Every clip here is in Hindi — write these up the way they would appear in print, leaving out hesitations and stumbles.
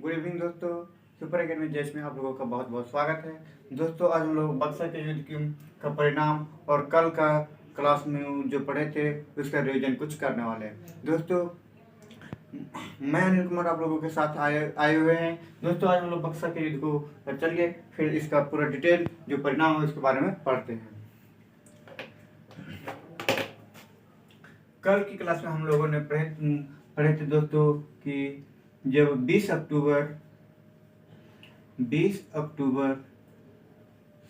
गुड इवनिंग दोस्तों। सुपर एकेडमी जैश में आप लोगों का बहुत बहुत स्वागत है। दोस्तों आज हम लोग बक्सर के युद्ध का परिणाम और कल का क्लास में जो पढ़े थे उसका रिवीजन कुछ करने वाले हैं। दोस्तों मैं अनिल कुमार आप लोगों के साथ आए हुए हैं। दोस्तों आज हम लोग बक्सर के युद्ध को चलिए फिर इसका पूरा डिटेल जो परिणाम है उसके बारे में पढ़ते हैं। कल की क्लास में हम लोगों ने पढ़े थे दोस्तों कि जब 20 अक्टूबर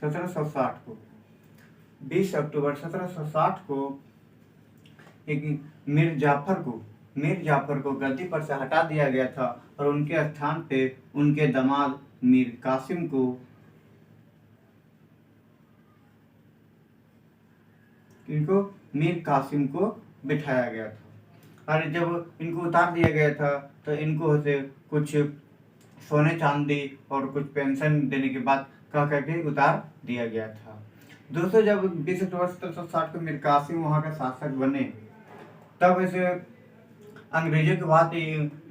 1760 को एक मीर जाफर को गद्दी पर से हटा दिया गया था और उनके स्थान पे उनके दामाद मीर कासिम को बिठाया गया था। और जब इनको उतार दिया गया था तो इनको से कुछ सोने चांदी और कुछ पेंशन देने के बाद कह करके उतार दिया गया था। दोस्तों जब 20 अक्टूबर 1760 को मीर कासिम वहाँ का शासक बने तब ऐसे अंग्रेजों के बात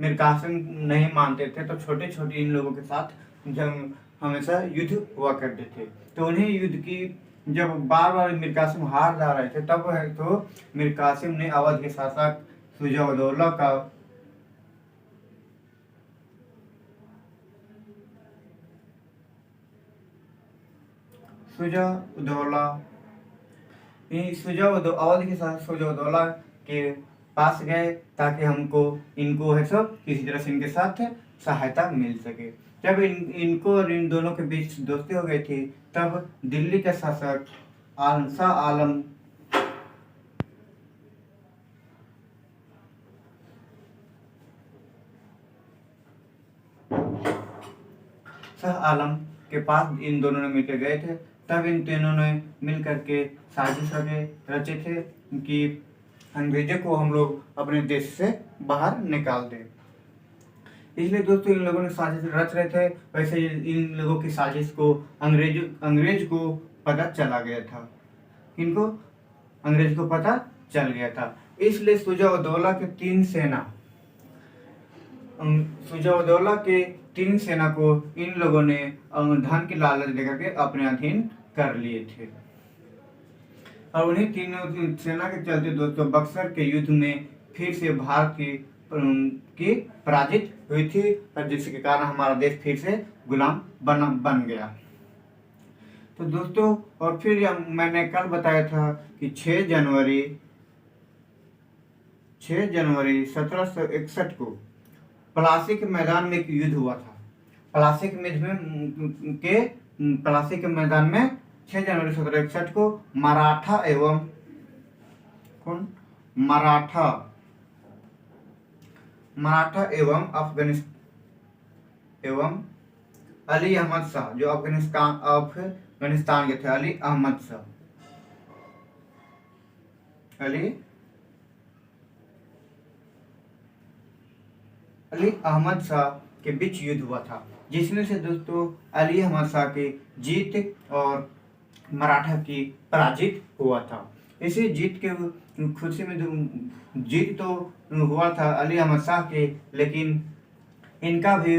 मीर कासिम नहीं मानते थे, तो छोटे छोटे इन लोगों के साथ जब हमेशा युद्ध हुआ करते थे। तो उन्हें युद्ध की जब बार बार मीर कासिम हार जा रहे थे तब तो मीर कासिम ने अवध के शासक शुजा-उद-दौला अवध के शासक शुजा-उद-दौला के पास गए ताकि इनको है सब किसी तरह से इनके साथ सहायता मिल सके। जब इनको और इन दोनों के बीच दोस्ती हो गई थी तब दिल्ली के शासक शाह आलम के पास इन दोनों ने मिलकर गए थे। तब इन तीनों ने मिलकर के साजिश रचे थे कि अंग्रेजों को हम लोग अपने देश से बाहर निकाल दें। इसलिए दोस्तों इन लोगों ने साजिश रच रहे थे। वैसे इन लोगों की साजिश को अंग्रेज को पता चला गया था। इनको अंग्रेज को पता चल गया था। इसलिए शुजा-उद-दौला के तीन सेना को इन लोगों ने धन की लालच देकर के अपने अधीन कर लिए थे। और उन्हीं तीनों सेना के चलते दोस्तों बक्सर के युद्ध में फिर से भारत की पराजित हुई थी, और जिसके कारण हमारा देश फिर से गुलाम बन गया। तो दोस्तों और फिर मैंने कल बताया था कि 6 जनवरी 1761 को प्लासी के मैदान में एक युद्ध हुआ था। प्लासी के मैदान में 6 जनवरी 1761 को मराठा एवं अली अहमद शाह, जो अफगानिस्तान के थे, अली अहमद शाह के बीच युद्ध हुआ था, जिसमें से दोस्तों अली अहमद शाह की जीत और मराठा की पराजित हुआ था। इसी जीत के खुशी में जीत तो हुआ था अली अहमद शाह के, लेकिन इनका भी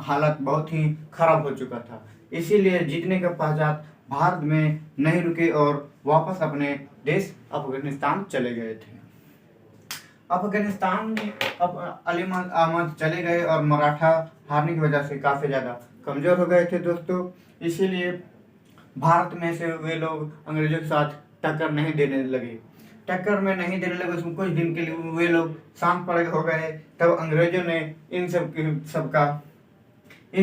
हालत बहुत ही खराब हो चुका था। इसीलिए जीतने के पश्चात भारत में नहीं रुके और वापस अपने देश अफगानिस्तान चले गए थे। अफगानिस्तान में अब अली अहमद चले गए और मराठा हारने की वजह से काफ़ी ज़्यादा कमज़ोर हो गए थे दोस्तों। इसीलिए भारत में से वे लोग अंग्रेजों के साथ टक्कर नहीं देने लगे। उसमें कुछ दिन के लिए वे लोग शांत पड़ हो गए। तब अंग्रेजों ने इन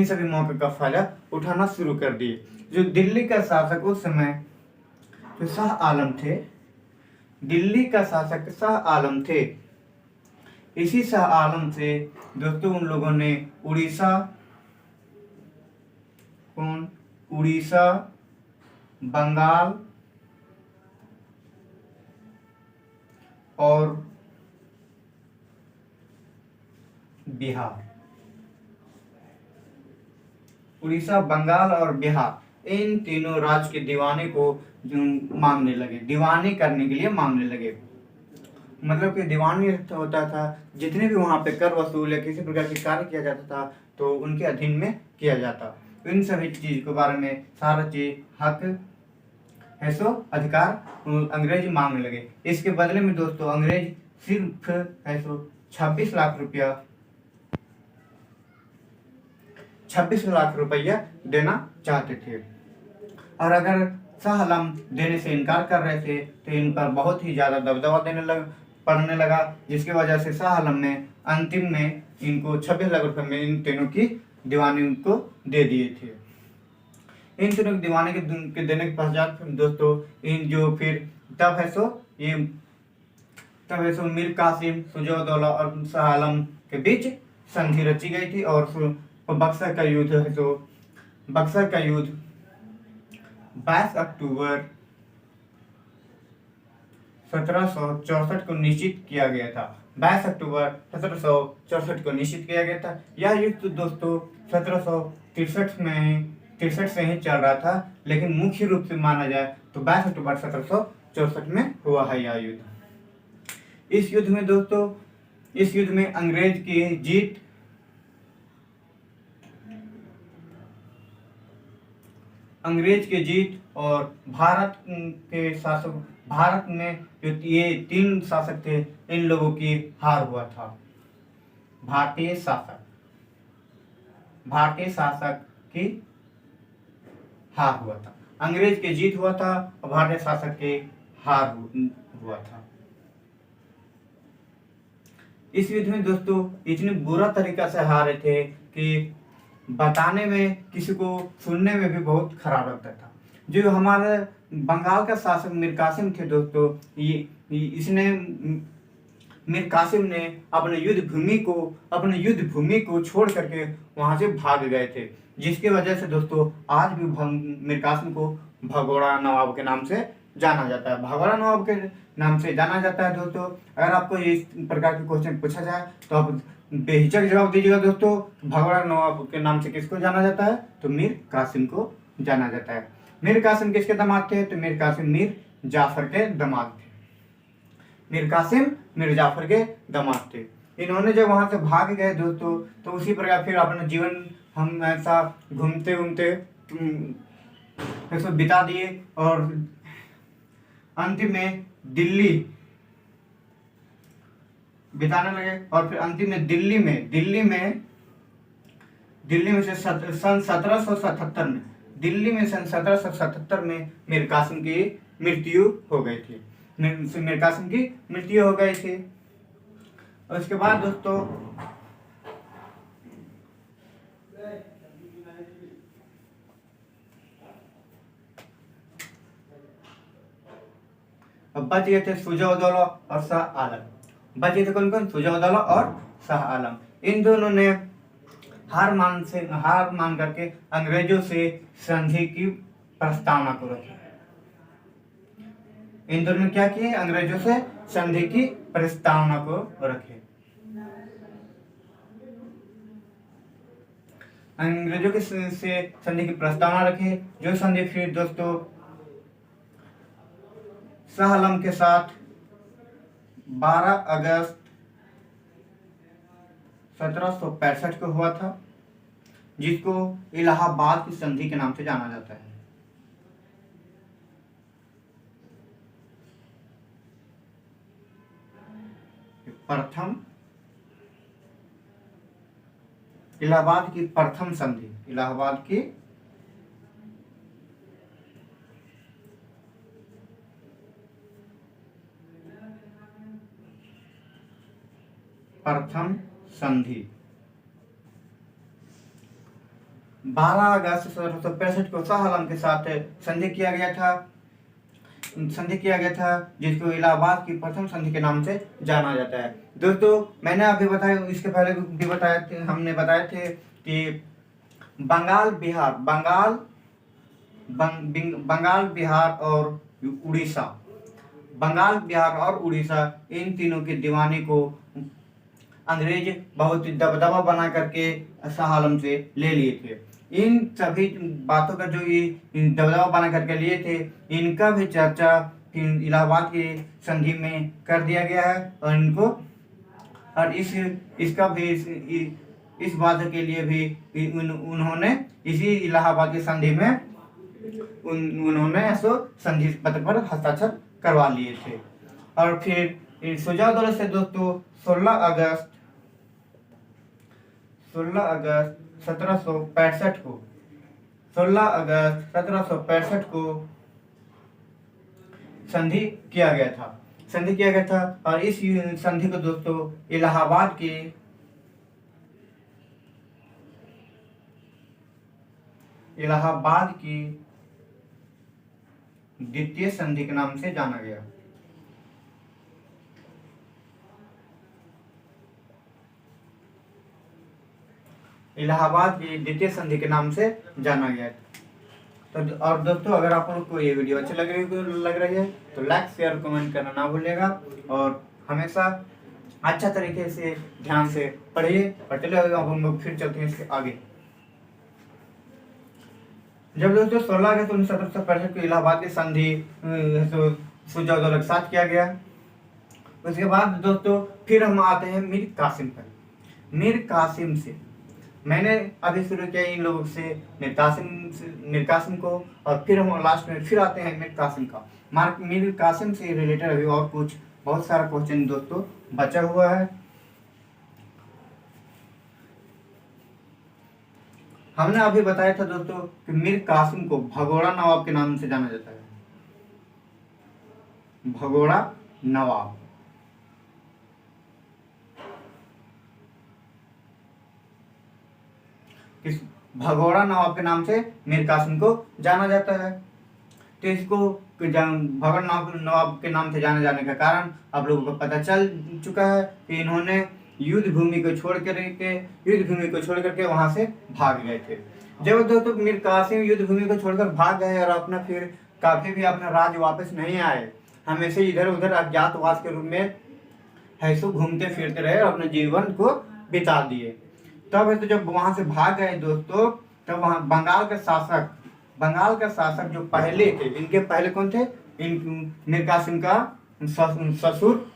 सभी मौके का फायदा उठाना शुरू कर दिए। जो दिल्ली का शासक उस समय जो शाह आलम थे, दिल्ली का शासक शाह आलम थे। इसी शाह आलम से दोस्तों उन लोगों ने उड़ीसा, बंगाल और बिहार इन तीनों राज्य के दीवाने को दीवानी करने के लिए मांगने लगे। मतलब कि दीवानी होता था, जितने भी वहाँ पे कर वसूल या किसी प्रकार के कार्य किया जाता था तो उनके अधीन में किया जाता। इन सभी चीज के बारे में सारा चीज हक है सो अधिकार अंग्रेज मांगने लगे। इसके बदले में दोस्तों अंग्रेज सिर्फ है सो 26 लाख रुपया 26 लाख रुपया देना चाहते थे। और अगर शाह आलम देने से इनकार कर रहे थे तो इन पर बहुत ही ज्यादा दबदबा पड़ने लगा, जिसकी वजह से शाह आलम ने अंतिम में इनको 26 लाख रुपए में इन तीनों की दीवानी को दे दिए थे। इन तीनों की दीवानी के देने के पश्चात दोस्तों इन जो फिर तब है सो मीर कासिम, सुजा-उद-दौला और शाह आलम के बीच संधि रची गई थी और बक्सर का युद्ध है सो बक्सर का युद्ध 22 अक्टूबर 1764 को निश्चित किया गया था। 22 अक्टूबर 1764 को निश्चित किया गया था। यह युद्ध दोस्तों 1763 से ही चल रहा था, लेकिन मुख्य रूप से माना जाए तो 22 अक्टूबर 1764 में हुआ है यह युद्ध। इस युद्ध में अंग्रेज की जीत और भारत में जो ये 3 शासक थे इन लोगों की हार हुआ था। भारतीय शासक की हार हुआ था। अंग्रेज की जीत हुआ था और भारतीय शासक की हार हुआ था। इस युद्ध में दोस्तों इतनी बुरा तरीका से हारे थे कि बताने में किसी को सुनने में भी बहुत खराब लगता था। जो हमारे बंगाल का शासक मीर कासिम थे दोस्तों, मीर कासिम ने अपने युद्ध भूमि को छोड़ करके वहां से भाग गए थे, जिसकी वजह से दोस्तों आज भी मीर कासिम को भगोड़ा नवाब के नाम से जाना जाता है। भगोड़ा नवाब के नाम से जाना जाता है दोस्तों। अगर आपको इस प्रकार के क्वेश्चन पूछा जाए तो आप बेहिचक जवाब दीजिएगा दोस्तों। भगोड़ा नवाब के नाम से किसको जाना जाता है? तो मीर कासिम को जाना जाता है। मीर कासिम किसके दामाद थे? तो मीर कासिम मीर जाफर के दामाद थे। मीर कासिम मीर जाफर के दामाद थे। इन्होंने जब वहां से भाग गए दोस्तों तो उसी प्रकार फिर अपना जीवन हम ऐसा घूमते घूमते ऐसा बिता दिए और अंतिम में दिल्ली बिताने लगे। और फिर अंतिम में दिल्ली में से सन 1777 में मीर कासिम की मृत्यु हो गई थी। और उसके बाद दोस्तों अब बच गए थे सुजा-उद-दौला और शाह आलम। बचे थे कौन कौन? सुजा-उद-दौला और शाह आलम। इन दोनों ने हार मान करके अंग्रेजों से संधि की प्रस्तावना को रखी। इन दोनों ने क्या किए? अंग्रेजों से संधि की प्रस्तावना को रखे। अंग्रेजों के से संधि की प्रस्तावना रखी, जो संधि फिर दोस्तों शाह आलम के साथ 12 अगस्त 1765 को हुआ था, जिसको इलाहाबाद की संधि के नाम से जाना जाता है। इलाहाबाद की प्रथम संधि, इलाहाबाद की प्रथम संधि 12 अगस्त 1765 को शाह आलम के साथ संधि किया गया था, जिसको इलाहाबाद की प्रथम संधि के नाम से जाना जाता है। दोस्तों मैंने अभी बताया, इसके पहले भी हमने बताए थे कि बंगाल बिहार और उड़ीसा इन तीनों की दीवानी को अंग्रेज बहुत दबदबा बना करके शाह आलम से ले लिए थे। इन सभी बातों का जो ये दबदबा बना करके लिए थे, इनका भी चर्चा इलाहाबाद की संधि में कर दिया गया है और इसका भी इस बात के लिए भी उन्होंने इसी इलाहाबाद की संधि में उन्होंने ऐसो संधि पत्र पर हस्ताक्षर करवा लिए थे। और फिर सुजाउद्दौला से दोस्तों 16 अगस्त 1765 को 16 अगस्त 1765 को संधि किया गया था। और इस संधि को दोस्तों इलाहाबाद की द्वितीय संधि के नाम से जाना गया। इलाहाबाद की द्वितीय संधि के नाम से जाना गया। तो और दोस्तों अगर आप लोग को ये वीडियो अच्छी लग रही है तो लाइक शेयर कमेंट करना ना भूलिएगा और हमेशा अच्छा तरीके से ध्यान से पढ़िए। और चलिए अब हम लोग फिर चलते हैं इसके आगे। जब दोस्तों 16 अगस्त 1765 को इलाहाबाद की संधि सुजाउद्दौला के साथ किया गया, उसके बाद दोस्तों फिर हम आते हैं मीर कासिम पर। मीर कासिम से मैंने अभी शुरू किया इन लोगों से मीर कासिम को, और फिर हम लास्ट में फिर आते हैं मीर कासिम का। मीर कासिम से रिलेटेड अभी और कुछ बहुत सारा क्वेश्चन दोस्तों बचा हुआ है। हमने अभी बताया था दोस्तों कि मीर कासिम को भगोड़ा नवाब के नाम से जाना जाता है। भगोड़ा नवाब। इस भगोड़ा नवाब के नाम से मीर कासिम को जाना जाता है। तो इसको भगोड़ा नवाब के नाम से जाने जाने का कारण आप लोगों को पता चल चुका है कि इन्होंने युद्ध भूमि को छोड़ करके वहां से भाग गए थे। जब दोस्तों मीर कासिम युद्ध भूमि को छोड़कर भाग गए और अपना फिर काफी भी अपना राज्य वापस नहीं आए, हमेशा इधर उधर अज्ञातवास के रूप में ऐसो घूमते फिरते रहे और अपने जीवन को बिता दिए। तब तो जब वहां से भाग गए दोस्तों, तब वहां बंगाल का शासक जो पहले थे, इनके पहले कौन थे? मीर कासिम का ससुर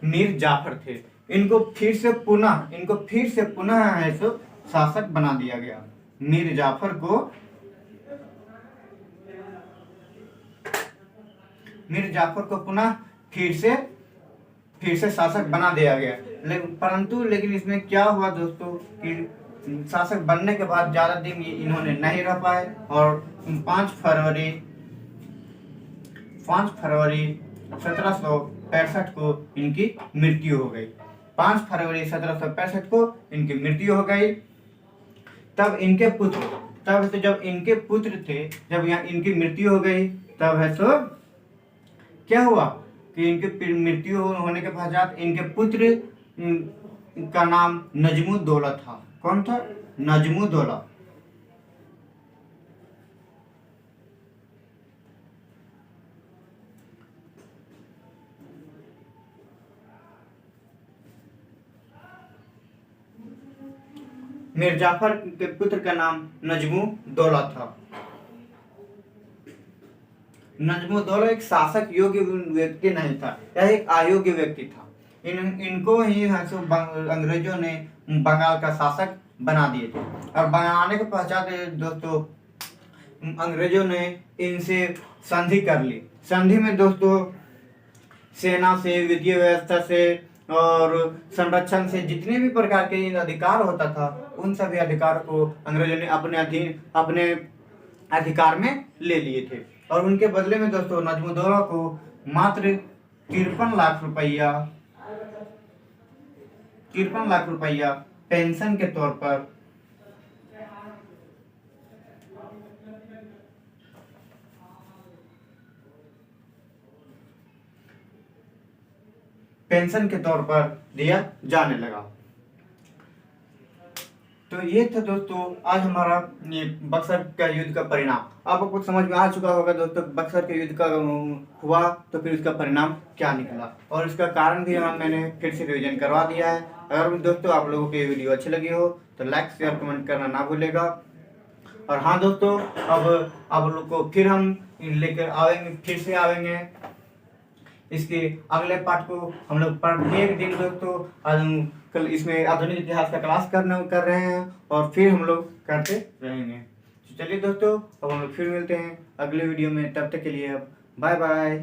मीर जाफर थे। इनको फिर से पुनः ऐसो शासक बना दिया गया। मीर जाफर को पुनः फिर से शासक बना दिया गया। लेकिन इसमें क्या हुआ दोस्तों कि शासक बनने के बाद ज्यादा दिन इन्होंने नहीं रह पाए और 5 फरवरी 1765 को इनकी मृत्यु हो गई। 5 फरवरी 1765 को इनकी मृत्यु हो गई। तब जब इनके पुत्र थे, जब यहाँ इनकी मृत्यु हो गई, तब है तो क्या हुआ कि इनके मृत्यु होने के पश्चात इनके पुत्र का नाम नजमुद्दौला था। कौन था? नजमुद्दौला। मीर जाफर के पुत्र का नाम नजमुद्दौला था। नजमुद्दौला एक शासक योग्य व्यक्ति नहीं था, यह एक अयोग्य व्यक्ति था। इनको ही अंग्रेजों ने बंगाल का शासक बना दिए थे। और बनाने के पश्चात दोस्तों अंग्रेजों ने इनसे संधि कर ली। संधि में दोस्तों सेना से, वित्तीय व्यवस्था से और संरक्षण से जितने भी प्रकार के अधिकार होता था, उन सभी अधिकार को अंग्रेजों ने अपने अधिकार में ले लिए थे। और उनके बदले में दोस्तों नजमुद्दौला को मात्र 53 लाख रुपया पेंशन के तौर पर दिया जाने लगा। तो ये था दोस्तों आज हमारा ये बक्सर का युद्ध का परिणाम। आपको समझ में आ चुका होगा दोस्तों, बक्सर के युद्ध का हुआ तो फिर उसका परिणाम क्या निकला, और इसका कारण भी मैंने फिर से रिवीजन करवा दिया है। अगर दोस्तों आप लोगों को ये वीडियो अच्छी लगी हो तो लाइक शेयर कमेंट करना ना भूलेगा। और हाँ दोस्तों, अब आप लोग को फिर हम लेकर आवेंगे, फिर से आवेंगे इसके अगले पार्ट को हम लोग प्रत्येक दिन दोस्तों कल इसमें आधुनिक इतिहास का क्लास कर रहे हैं और फिर हम लोग करते रहेंगे। तो चलिए दोस्तों, अब हम लोग फिर मिलते हैं अगले वीडियो में। तब तक के लिए अब बाय बाय।